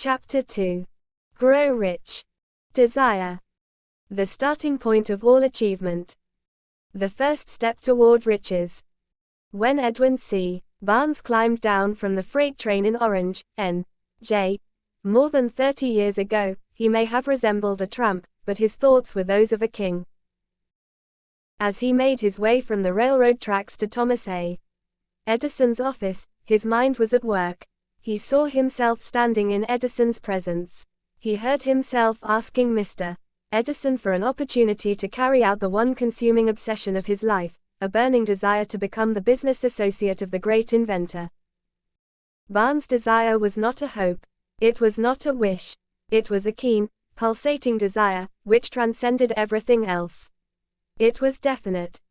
Chapter 2. Grow Rich. Desire. The starting point of all achievement. The first step toward riches. When Edwin C. Barnes climbed down from the freight train in Orange, N.J., more than 30 years ago, he may have resembled a tramp, but his thoughts were those of a king. As he made his way from the railroad tracks to Thomas A. Edison's office, his mind was at work. He saw himself standing in Edison's presence. He heard himself asking Mr. Edison for an opportunity to carry out the one consuming obsession of his life, a burning desire to become the business associate of the great inventor. Barnes' desire was not a hope. It was not a wish. It was a keen, pulsating desire, which transcended everything else. It was definite.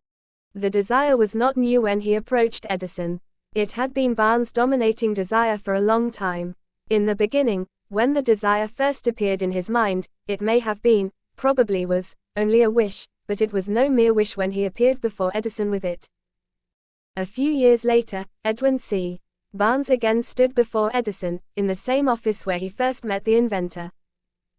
The desire was not new when he approached Edison. It had been Barnes' dominating desire for a long time. In the beginning, when the desire first appeared in his mind, it may have been, probably was, only a wish, but it was no mere wish when he appeared before Edison with it. A few years later, Edwin C. Barnes again stood before Edison, in the same office where he first met the inventor.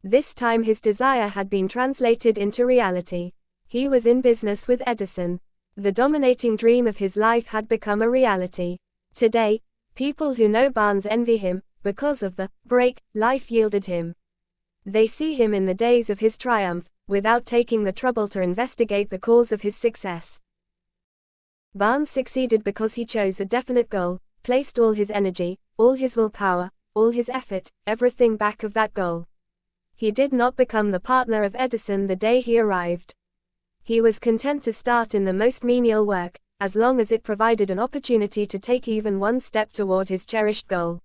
This time his desire had been translated into reality. He was in business with Edison. The dominating dream of his life had become a reality. Today, people who know Barnes envy him, because of the break life yielded him. They see him in the days of his triumph, without taking the trouble to investigate the cause of his success. Barnes succeeded because he chose a definite goal, placed all his energy, all his willpower, all his effort, everything back of that goal. He did not become the partner of Edison the day he arrived. He was content to start in the most menial work, as long as it provided an opportunity to take even one step toward his cherished goal.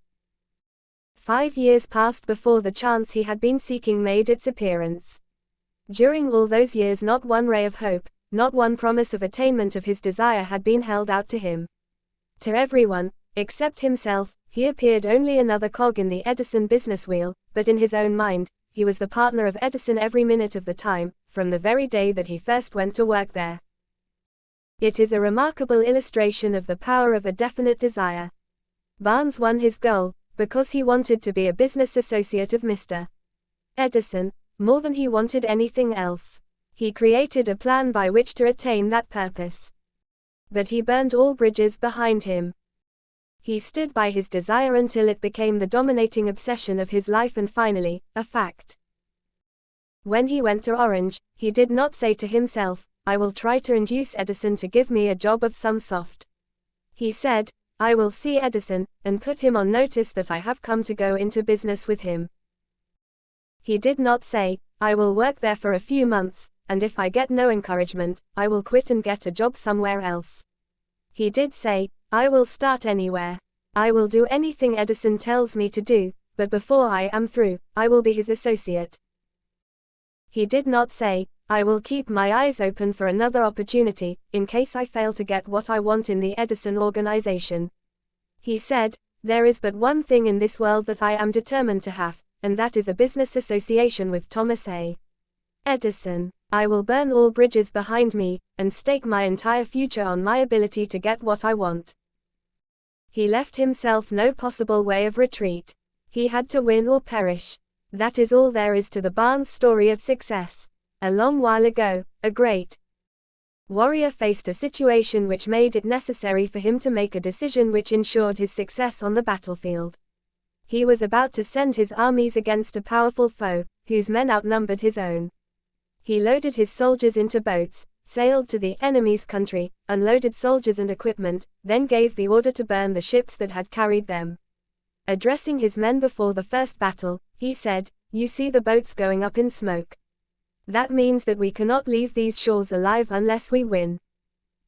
5 years passed before the chance he had been seeking made its appearance. During all those years not one ray of hope, not one promise of attainment of his desire had been held out to him. To everyone, except himself, he appeared only another cog in the Edison business wheel, but in his own mind, he was the partner of Edison every minute of the time, from the very day that he first went to work there. It is a remarkable illustration of the power of a definite desire. Barnes won his goal, because he wanted to be a business associate of Mr. Edison, more than he wanted anything else. He created a plan by which to attain that purpose. But he burned all bridges behind him. He stood by his desire until it became the dominating obsession of his life and finally, a fact. When he went to Orange, he did not say to himself, I will try to induce Edison to give me a job of some sort. He said, I will see Edison, and put him on notice that I have come to go into business with him. He did not say, I will work there for a few months, and if I get no encouragement, I will quit and get a job somewhere else. He did say, I will start anywhere. I will do anything Edison tells me to do, but before I am through, I will be his associate. He did not say, I will keep my eyes open for another opportunity, in case I fail to get what I want in the Edison organization. He said, there is but one thing in this world that I am determined to have, and that is a business association with Thomas A. Edison. I will burn all bridges behind me, and stake my entire future on my ability to get what I want. He left himself no possible way of retreat. He had to win or perish. That is all there is to the Barnes story of success. A long while ago, a great warrior faced a situation which made it necessary for him to make a decision which ensured his success on the battlefield. He was about to send his armies against a powerful foe, whose men outnumbered his own. He loaded his soldiers into boats, sailed to the enemy's country, unloaded soldiers and equipment, then gave the order to burn the ships that had carried them. Addressing his men before the first battle, he said, You see the boats going up in smoke. That means that we cannot leave these shores alive unless we win.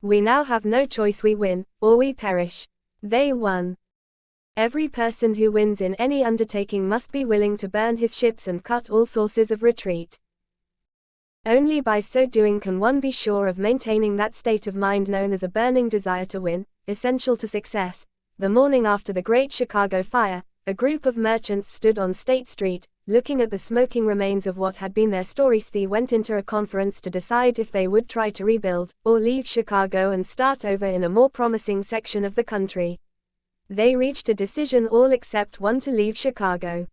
We now have no choice, we win, or we perish. They won. Every person who wins in any undertaking must be willing to burn his ships and cut all sources of retreat. Only by so doing can one be sure of maintaining that state of mind known as a burning desire to win, essential to success. The morning after the Great Chicago Fire, a group of merchants stood on State Street, looking at the smoking remains of what had been their stores. They went into a conference to decide if they would try to rebuild, or leave Chicago and start over in a more promising section of the country. They reached a decision, all except one, to leave Chicago.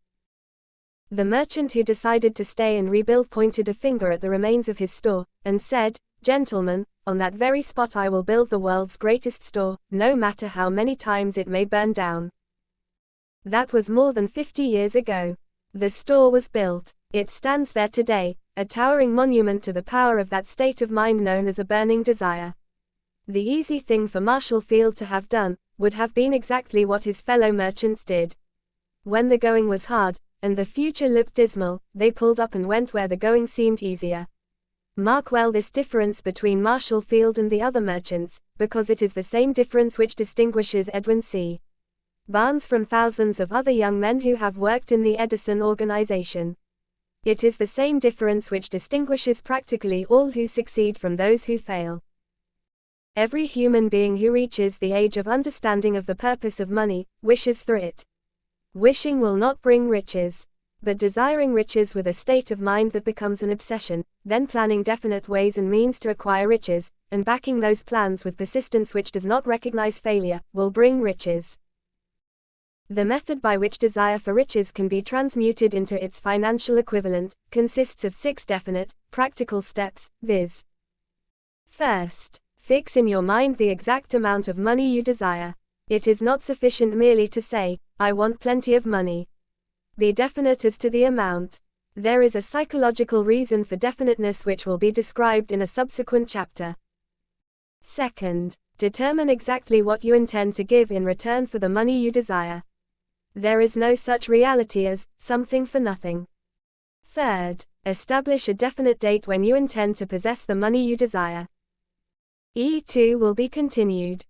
The merchant who decided to stay and rebuild pointed a finger at the remains of his store, and said, "Gentlemen, on that very spot I will build the world's greatest store, no matter how many times it may burn down." That was more than 50 years ago. The store was built. It stands there today, a towering monument to the power of that state of mind known as a burning desire. The easy thing for Marshall Field to have done would have been exactly what his fellow merchants did. When the going was hard, and the future looked dismal, they pulled up and went where the going seemed easier. Mark well this difference between Marshall Field and the other merchants, because it is the same difference which distinguishes Edwin C. Barnes from thousands of other young men who have worked in the Edison organization. It is the same difference which distinguishes practically all who succeed from those who fail. Every human being who reaches the age of understanding of the purpose of money, wishes for it. Wishing will not bring riches. But desiring riches with a state of mind that becomes an obsession, then planning definite ways and means to acquire riches, and backing those plans with persistence which does not recognize failure, will bring riches. The method by which desire for riches can be transmuted into its financial equivalent consists of 6 definite, practical steps, viz. First, fix in your mind the exact amount of money you desire. It is not sufficient merely to say, "I want plenty of money." Be definite as to the amount. There is a psychological reason for definiteness which will be described in a subsequent chapter. Second, determine exactly what you intend to give in return for the money you desire. There is no such reality as something for nothing. Third, establish a definite date when you intend to possess the money you desire. E2 will be continued.